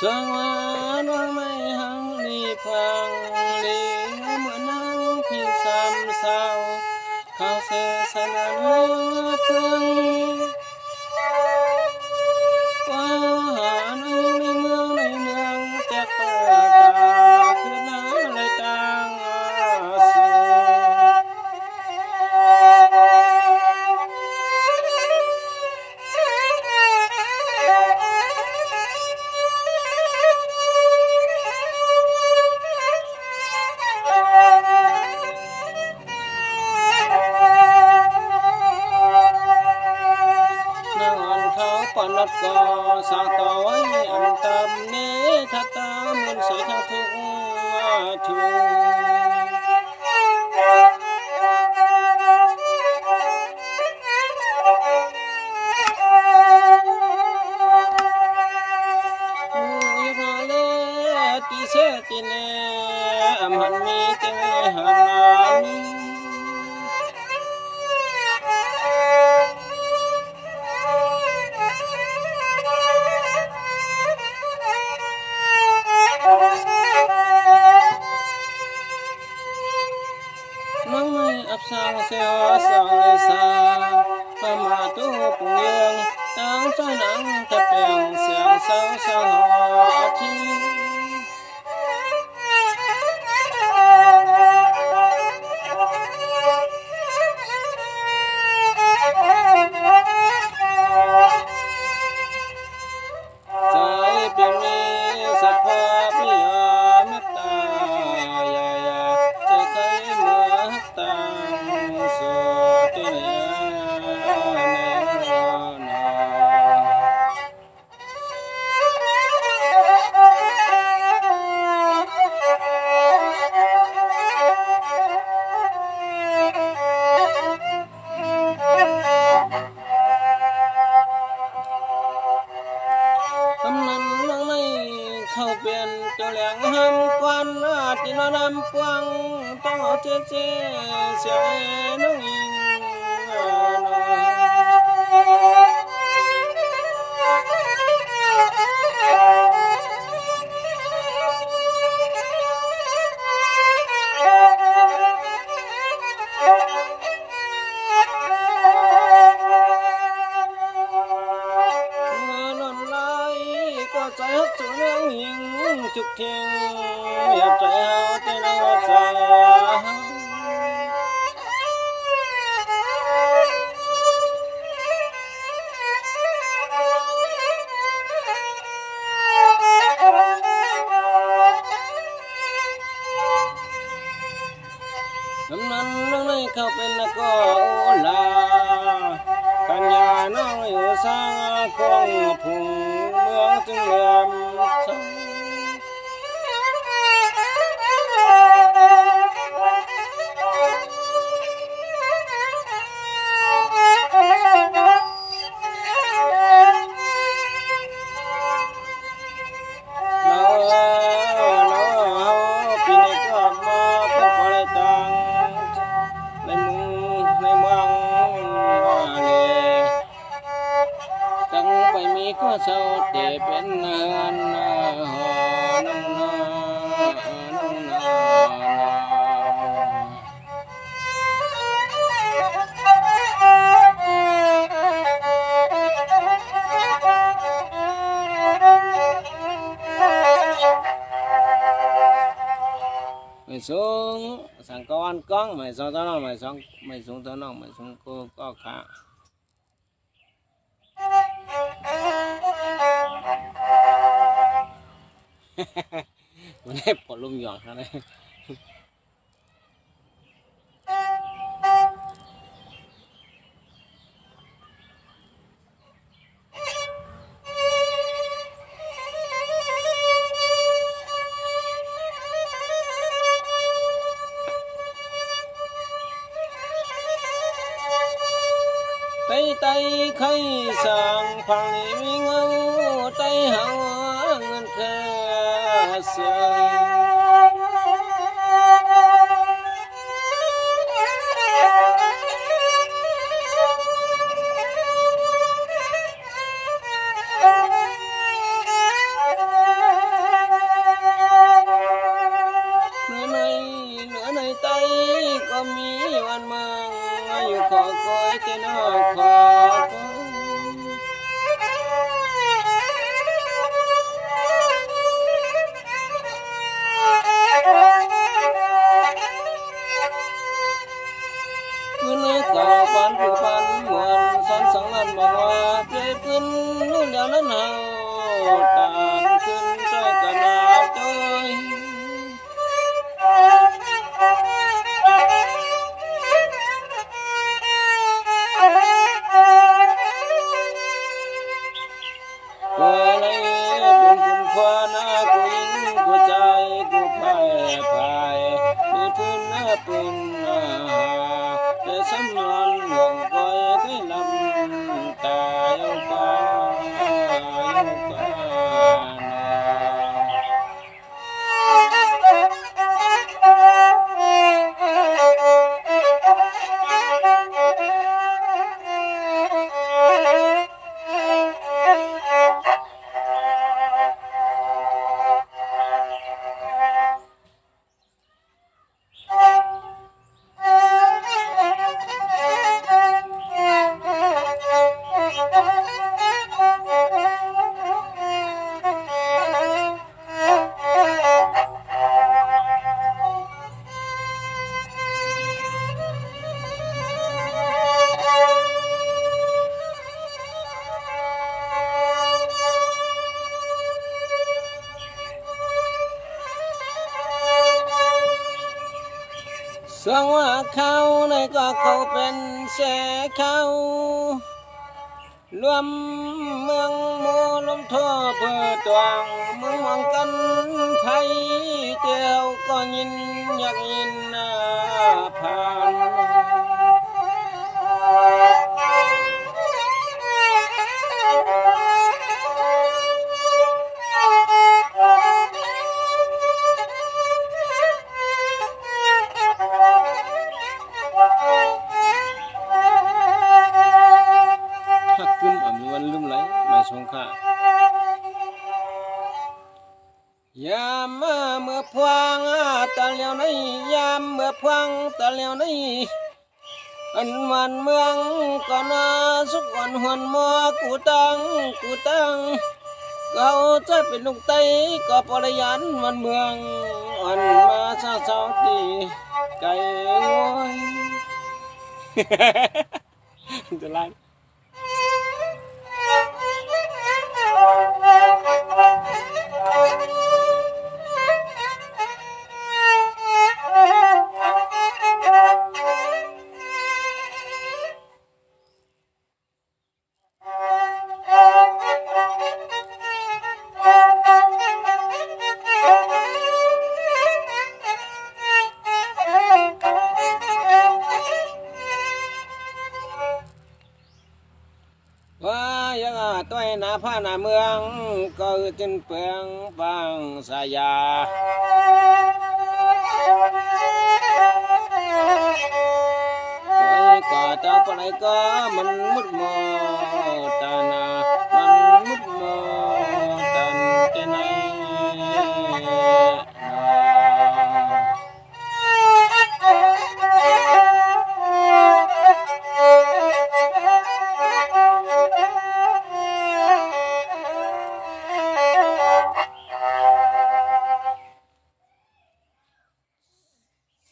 sương hoa mây hăng đi phang đi mưa nắng phi xăm sao khao se san lương phương qua hà nương đi mương đi nương tép ta cứ lá lại tangปนัดก็สาต่อไว้อันตามเนทัตตามุนใส่ทัทุกทุมุยมาเลติเสติเนอัมหันมีเตหันนามีsang xeo sang lê sa pha mà tu bùng yên tăng cho nắng tập bèn sáng sáng sáng họ chi trái biển mi sạch hoa bi mét ta ya trái cây mưa taเข้าเป็นเจ้าแหลงห้ามควันที่นอนำปวงต้องเอาเจ๊เจ๊เสียน้องอิงใจฮักจุน้องหิงจุกทิ้งอยากใจเฮาแต่น้องใจกำนันน้องในเข้าเป็นนักก็โอลาปัญญาน้องอยู่สร้างคงพุงเมืองจึงเลื่อมใสก็เศร้าแต่เป็นเงินหอน้องนาไม่สูงสั่งก้อนก้องไม่สูงตัวน้องไม่สูงตัวน้องไม่สูงก็ขาวันนี้ปลดลมหย่อนครับเนี่ยไต่ไข่สั่งพังนี้มีเงาไต่หาเงินแค่เสียง ปืนแต่สำนวนหลวงก้อยให้ลำตายเอากสวงว่าเขาในก็เขาเป็นแสเขารวมเมืองโมลมทั่วเปิดตวงเมืองมองกันไผเตียวก็ยินอยากยินผ่านสงขายามเมื่อพวงตะเลียวในยามเมื่อพวงตะเลียวในอันวันเมืองก่อนสุกวันหวนมัวกูตังเขาจะเป็นลูกไตก็ปรยันวันเมืองอันมาซาเจ้าตีไก่งวยจะไล่ว่ายังต้อยหน้าผ้าหน้าเมืองก็จนเปลืองบางสายาก็เจ้าปลายก็มันมุดมอตานามันมุดมอตันเจนัย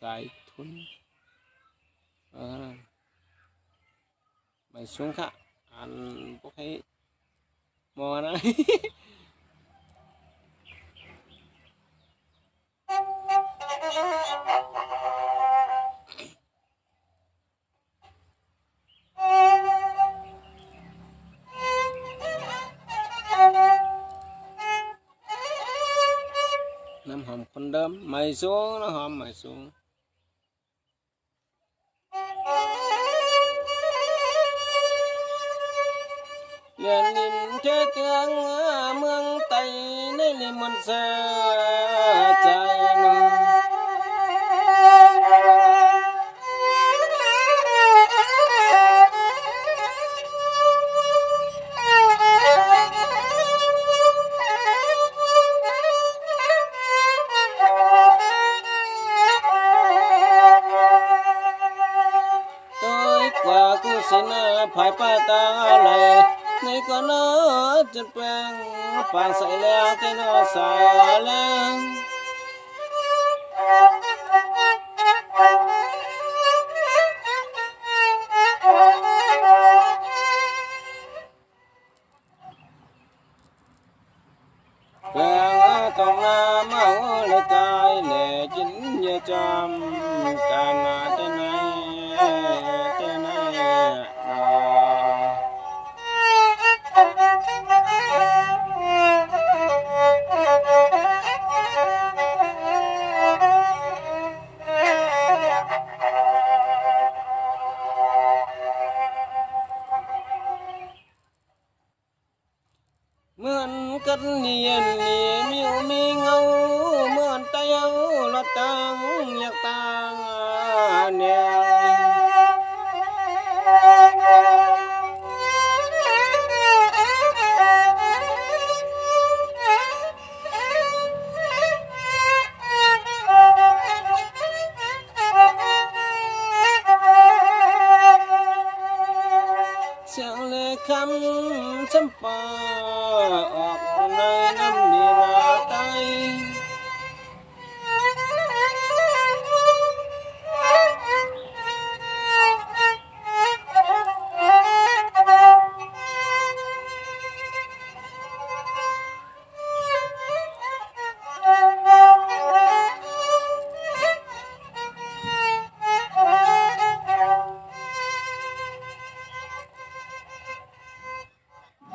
สายทุนไม่สูงค่ะอันพวกให้มอนะน้ำหอมคนเดิมไม่สูงน้ำหอมไม่สูงเรียนลินเจ้าเตียงเมืองไตในลิมนเสใจน้องกว่ากูสินะภายป้าตาไหลในก็นอจนแปลงปางใส่แล้วแต่นอสาแล้วแปลงต้องน้ำเอาเลยตายแหล่จินเยจำการนาแต่ไหน ตังอยากตังเนี่ยเสียงเลยคำจำปาออกในน้ำดีนาไต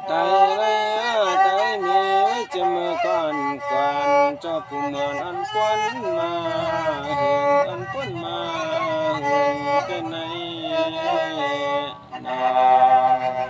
ไตเลยไตมีไว้จะมือก่อนก่อนเจ้าผู้มอนอันควันมาหึงอันควันมาหึงเป็นไหนนา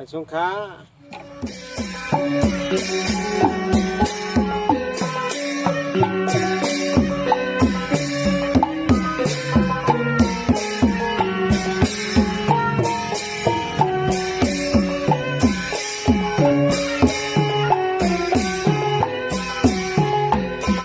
ไปสงขลา